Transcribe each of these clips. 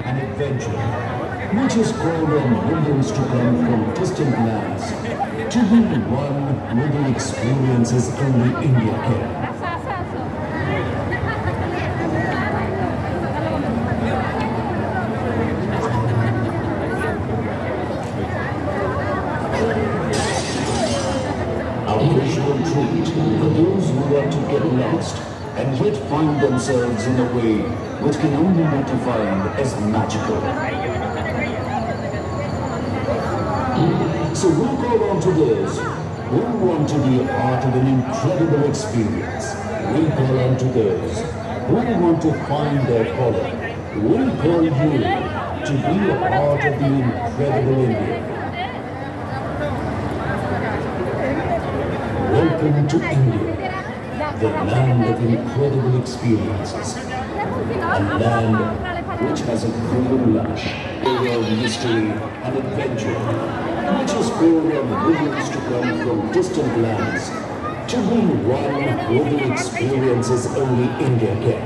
An adventure which is called on millions to come from distant lands to be one with the experiences only India can. A visual treat for those who want to get lost and yet find themselves in a way which can only be defined as magical. So we'll call on to those who want to be a part of an incredible experience. We'll call on to those who want to find their calling. We'll call you to be a part of the incredible India. Welcome to India, the land of incredible experiences. A land which has a golden lush, of history and adventure, which is full of millions to come from distant lands to be one with the experiences only India can.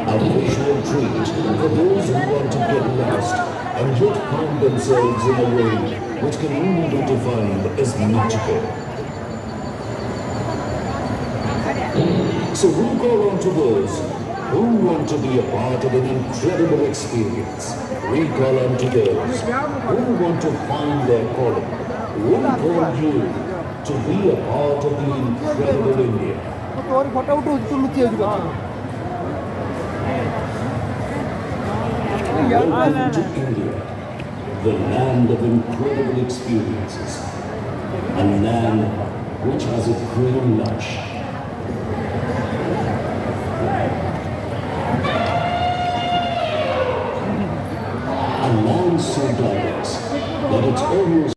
A visual treat for those who want to get lost and yet find themselves in a way which can only be defined as magical. So we call on to those who want to be a part of an incredible experience. We call on to those who want to find their calling. We call you to be a part of the incredible India. Welcome to India, the land of incredible experiences, a land which has a green lush. A land so diverse that it's almost